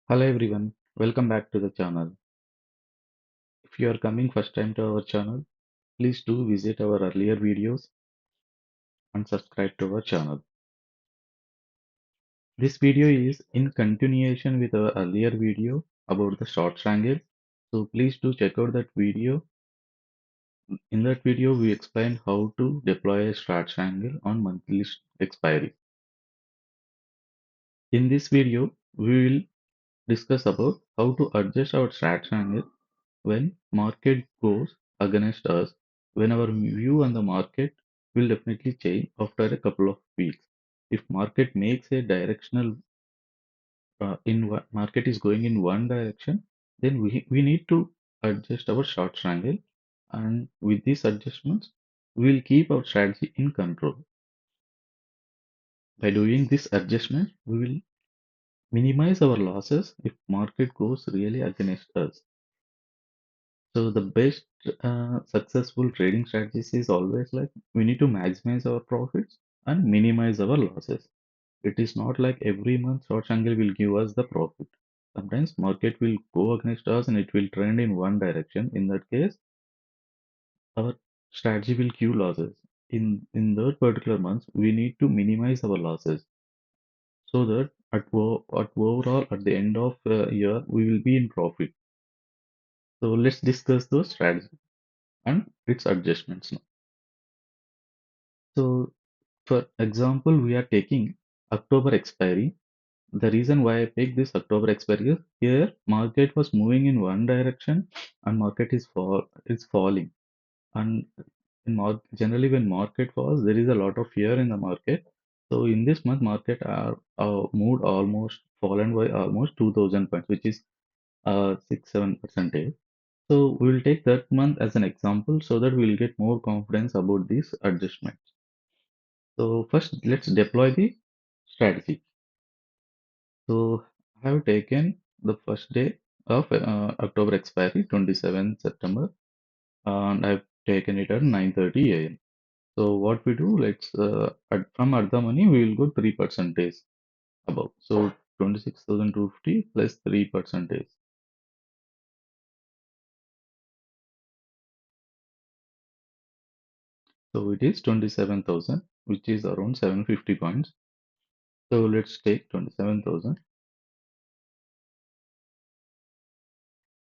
Hello everyone, welcome back to the channel. If you are coming first time to our channel, please do visit our earlier videos and subscribe to our channel. This video is in continuation with our earlier video about the short strangle. So please do check out that video. In that video, we explained how to deploy a short strangle on monthly expiry. In this video, we will discuss about how to adjust our strat triangle when market goes against us, when our view on the market will definitely change after a couple of weeks. If market makes a directional market is going in one direction, then we need to adjust our short triangle, and with these adjustments, we will keep our strategy in control. By doing this adjustment, we will minimize our losses if market goes really against us. So the best successful trading strategies is always like we need to maximize our profits and minimize our losses. It is not like every month short angle will give us the profit. Sometimes market will go against us and it will trend in one direction. In that case, our strategy will give losses. In that particular month, we need to minimize our losses so that at overall at the end of year we will be in profit. So let's discuss those strategies and its adjustments now. So, for example, we are taking October expiry. The reason why I picked this October expiry is here market was moving in one direction and market is falling. And generally when market falls, there is a lot of fear in the market. So in this month, market are moved almost fallen by almost 2,000 points, which is 6-7%. So we will take that month as an example so that we will get more confidence about this adjustment. So first, let's deploy the strategy. So I have taken the first day of October expiry, 27th September, and I've taken it at 9:30 a.m. So what we do, from Arda money, we will go 3% above. So 26,250 plus 3%. So it is 27,000, which is around 750 points. So let's take 27,000.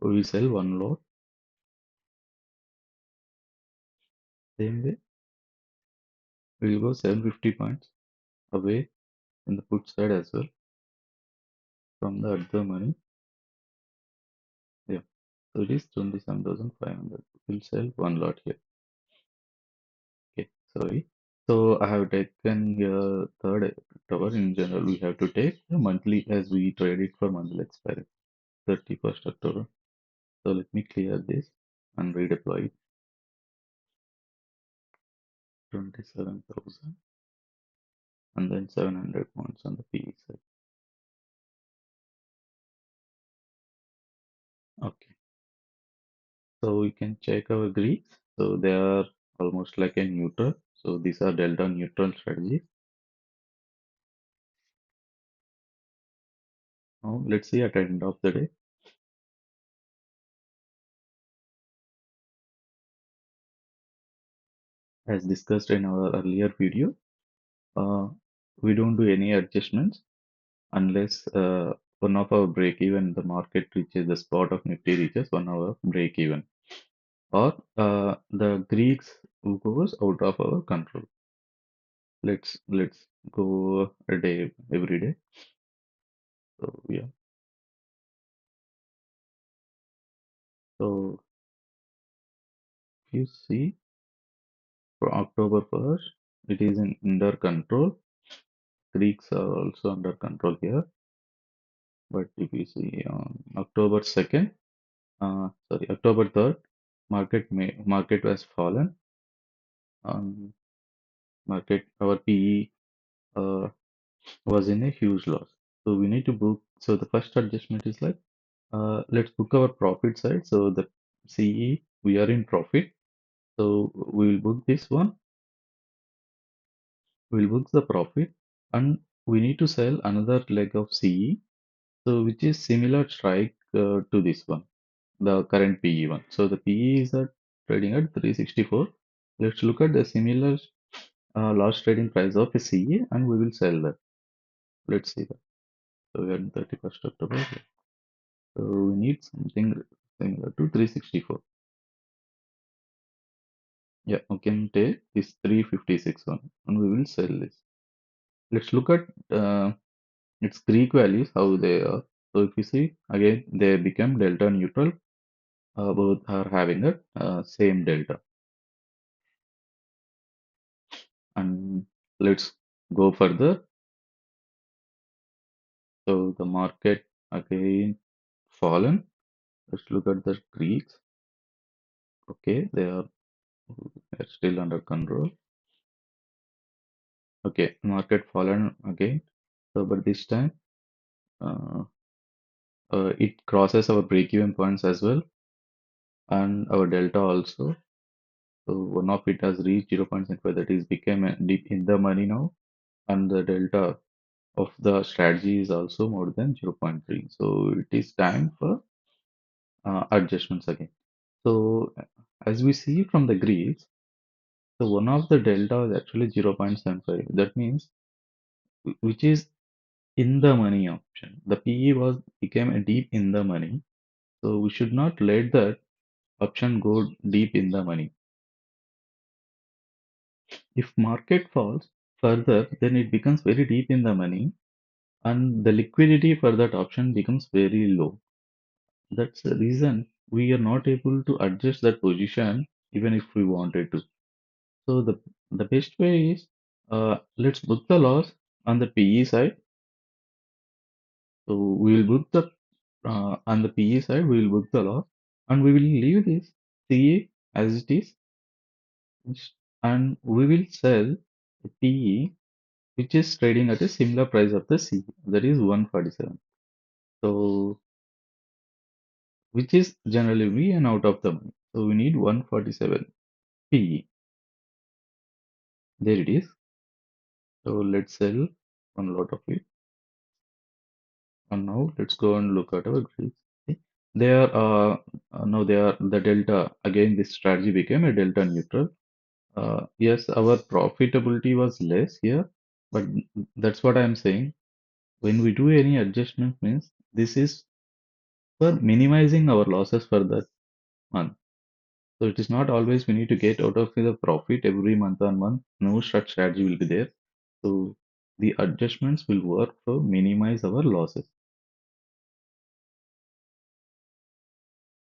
We sell one lot. Same way, we will go 750 points away in the put side as well from the other money. Yeah. So it is 27,500. We'll sell one lot here. Okay. Sorry. So I have taken here third October. In general, we have to take the monthly as we trade it for monthly expiry. 31st October. So let me clear this and redeploy it. 27,000 and then 700 points on the PE side. Okay. So we can check our Greeks. So they are almost like a neutral. So these are delta neutral strategies. Now let's see at the end of the day. As discussed in our earlier video, uh, we don't do any adjustments unless one of our break even, the market reaches the spot of Nifty reaches 1 hour break even, or the Greeks goes out of our control. Let's go a day every day. So yeah. So if you see for October 1st, it is in under control. Greeks are also under control here. But if you see on October 2nd, sorry, October 3rd, market was fallen. Market, our PE was in a huge loss. So we need to book. So the first adjustment is like, let's book our profit side. So the CE, we are in profit. So we will book this one. We will book the profit and we need to sell another leg of CE. So which is similar strike to this one, the current PE one. So the PE is at trading at 364. Let's look at the similar last trading price of a CE and we will sell that. Let's see that. So we are 31st October. So we need something similar to 364. Yeah, we can take this 356 one and we will sell this. Let's look at its Greek values, how they are. So if you see, again, they become delta neutral. Both are having a same delta. And let's go further. So the market again fallen. Let's look at the Greeks. Okay, they're still under control. Okay, market fallen again. So, but this time uh, it crosses our break-even points as well, and our delta also. So one of it has reached 0.75, that is became a deep in the money now, and the delta of the strategy is also more than zero point 0.3. So it is time for adjustments again. So as we see from the Greeks, so one of the delta is actually 0.75. That means which is in the money option. The PE was became a deep in the money. So we should not let that option go deep in the money. If market falls further, then it becomes very deep in the money and the liquidity for that option becomes very low. That's the reason we are not able to adjust that position even if we wanted to. So the best way is let's book the loss on the PE side. So we will book the on the PE side, we will book the loss and we will leave this CA as it is and we will sell the PE which is trading at a similar price of the C, that is 147. So which is generally we and out of the money. So we need 147 PE. There it is. So let's sell one lot of it. And now let's go and look at our grades. See, they are now they are the delta. Again, this strategy became a delta neutral. Yes, our profitability was less here, but that's what I'm saying. When we do any adjustment means this is for minimizing our losses for that month. So it is not always we need to get out of the profit every month on month. No such strategy will be there. So the adjustments will work to minimize our losses.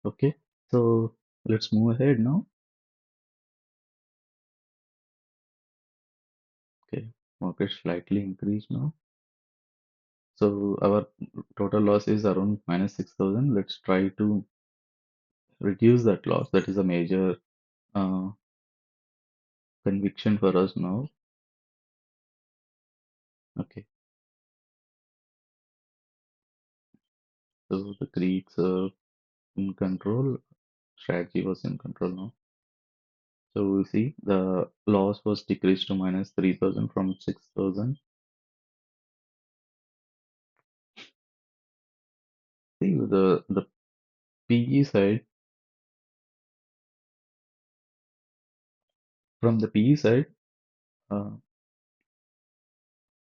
Okay. So let's move ahead now. Okay. Market slightly increased now. So our total loss is around minus 6,000. Let's try to reduce that loss. That is a major uh, conviction for us now. Okay. So the Greeks are in control. Strategy was in control now. So we see the loss was decreased to minus 3,000 from 6,000. See the PE side, from the PE side, uh,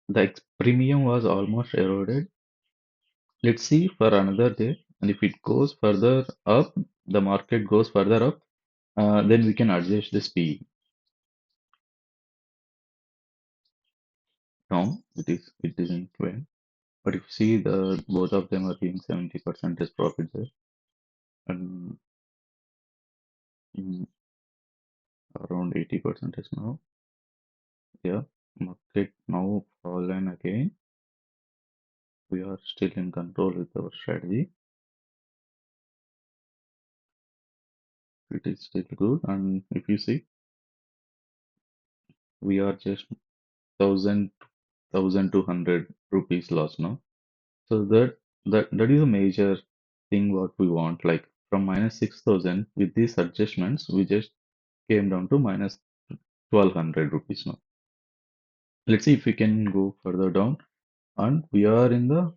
the premium was almost eroded. Let's see for another day, and if it goes further up, the market goes further up, then we can adjust this PE. No, it isn't well. But if you see the both of them are giving 70% as profit there, and mm, around 80% is now. Yeah, market now fallen again. We are still in control with our strategy. It is still good, and if you see, we are just 1,200 rupees loss now. So that is a major thing what we want. Like from minus 6,000 with these adjustments, we just came down to minus 1,200 rupees now. Let's see if we can go further down, and we are in the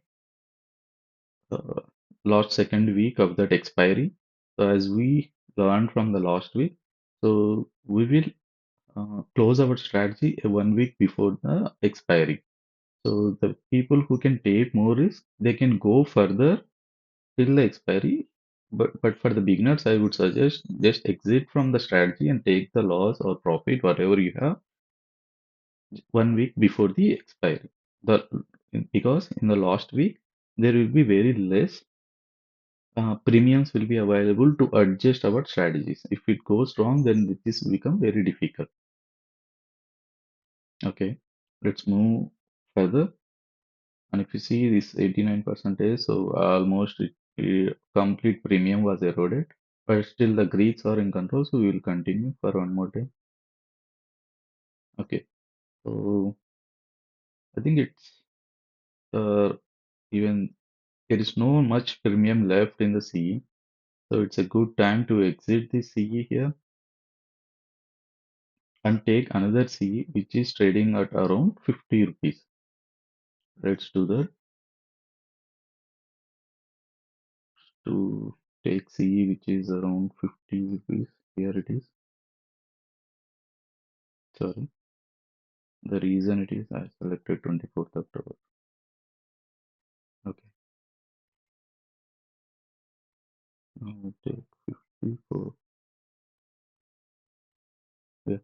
uh, last second week of that expiry. So as we learned from the last week, so we will close our strategy 1 week before the expiry. So the people who can take more risk, they can go further till the expiry. But for the beginners, I would suggest just exit from the strategy and take the loss or profit, whatever you have, 1 week before the expiry. The because in the last week there will be very less premiums will be available to adjust our strategies. If it goes wrong, then this become very difficult. Okay, let's move further. And if you see this 89%, so almost complete premium was eroded. But still the Greeks are in control, so we will continue for one more day. Okay, so I think it's even there is no much premium left in the CE, so it's a good time to exit the CE here and take another CE which is trading at around 50 rupees. Let's do that to take CE which is around 50 rupees. Here it is. Sorry, the reason it is I selected 24th October. Okay, now take 54. Yeah,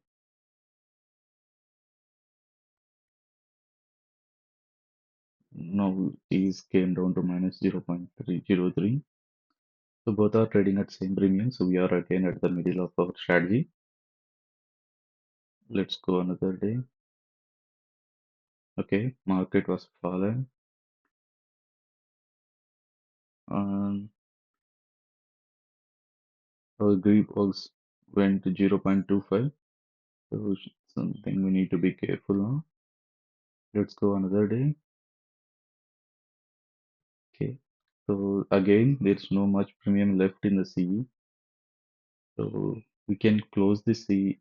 now these came down to minus 0.303. So both are trading at same premium. So we are again at the middle of our strategy. Let's go another day. Okay, market was fallen and our group also went to 0.25. So something we need to be careful now. Let's go another day. Okay, so again, there's no much premium left in the CE. So we can close the CE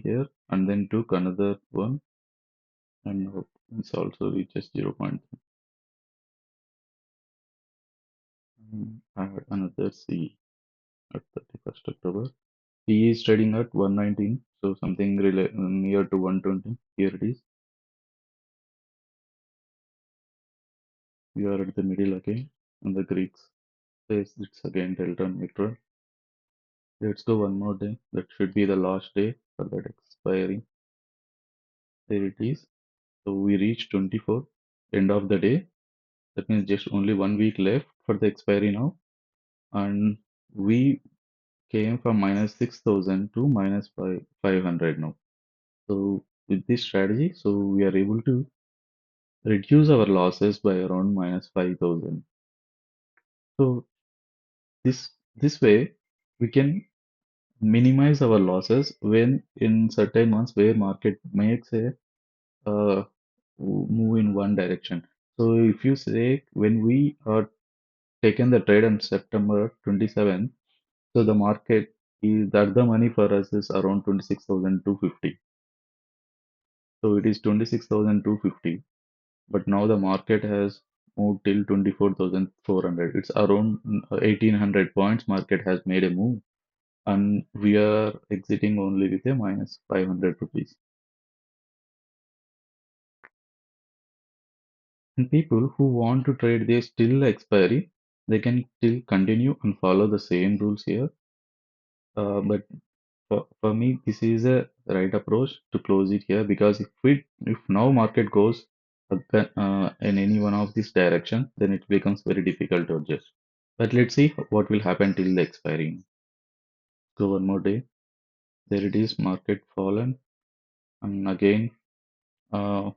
here and then took another one and now it's also reaches 0.3. Add another CE at 31st October. He is trading at 119, so something near to 120. Here it is. We are at the middle again, and the Greeks says it's again delta neutral. Let's go one more day. That should be the last day for that expiry. There it is. So we reached 24, end of the day. That means just only 1 week left for the expiry now, and we came from minus 6,000 to minus 500 now. So with this strategy, so we are able to reduce our losses by around minus 5,000. So this way we can minimize our losses when in certain months where market makes a uh, move in one direction. So if you say when we are taken the trade on September 27th, so the market is that the money for us is around 26,250. So it is 26,250. But now the market has moved till 24,400. It's around 1,800 points. Market has made a move, and we are exiting only with a minus 500 rupees. And people who want to trade their still expiry, they can still continue and follow the same rules here. But for me, this is a right approach to close it here because if now market goes in any one of this direction, then it becomes very difficult to adjust. But let's see what will happen till the expiring. Go one more day. There it is, market fallen. And again, uh,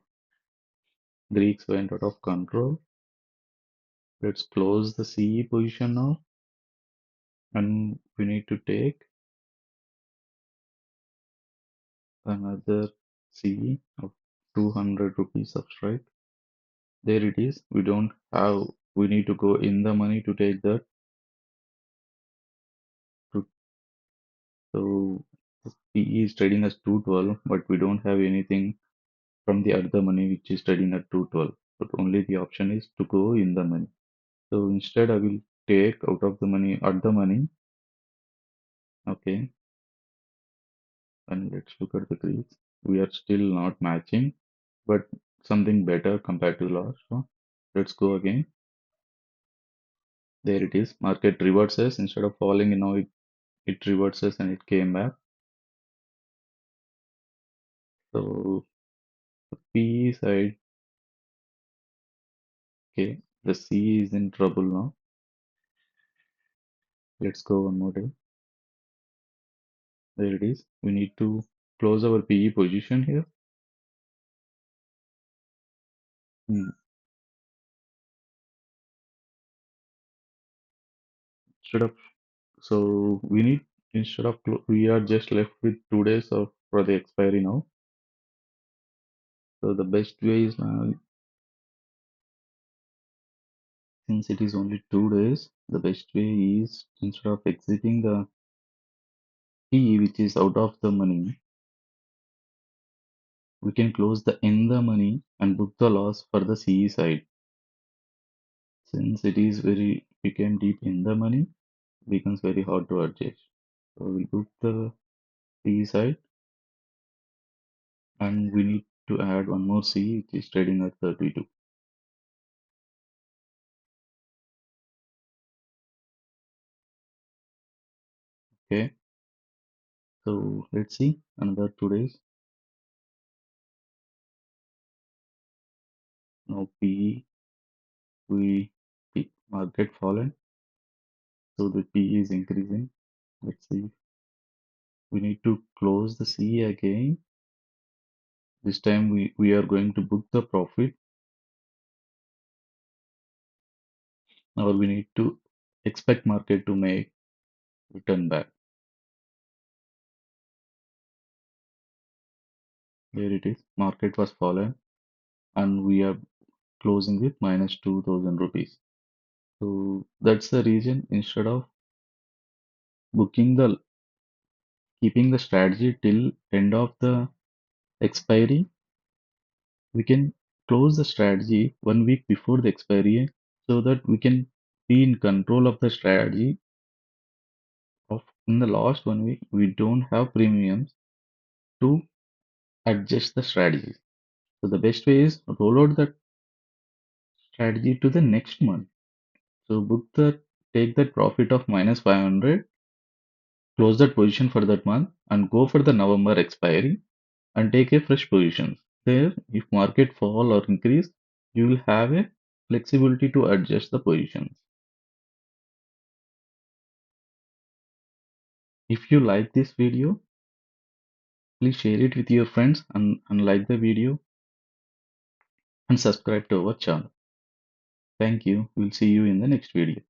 Greeks went out of control. Let's close the CE position now. And we need to take another CE of 200 rupees of strike. There it is. We need to go in the money to take that. So PE is trading as 212, but we don't have anything from the other money which is trading at 212. But only the option is to go in the money. So instead, I will take out of the money at the money. Okay, and let's look at the crease. We are still not matching, but something better compared to last one. Let's go again. There it is. Market reverses instead of falling. Now it reverses and it came back. So the P side, okay, the C is in trouble now. Let's go one more day. There it is. We need to close our PE position here. Hmm. Instead of so we need instead of we are just left with 2 days of for the expiry now. So the best way is now since it is only 2 days, the best way is instead of exiting the PE which is out of the money, we can close the in the money and book the loss for the CE side. Since it is very became deep in the money, becomes very hard to adjust. So we'll book the CE side and we need to add one more C which is trading at 32. Okay, so let's see another 2 days. Now PE we market fallen, so the PE is increasing. Let's see. We need to close the C again. This time we are going to book the profit or we need to expect market to make return back. There it is. Market was fallen and we are closing with minus 2000 rupees. So that's the reason instead of booking the keeping the strategy till end of the expiry, we can close the strategy 1 week before the expiry so that we can be in control of the strategy of in the last 1 week we don't have premiums to adjust the strategy. So the best way is roll out the strategy to the next month. So take that profit of minus 500, close that position for that month and go for the November expiry and take a fresh position. There, if market fall or increase, you will have a flexibility to adjust the positions. If you like this video, please share it with your friends and like the video and subscribe to our channel. Thank you. We'll see you in the next video.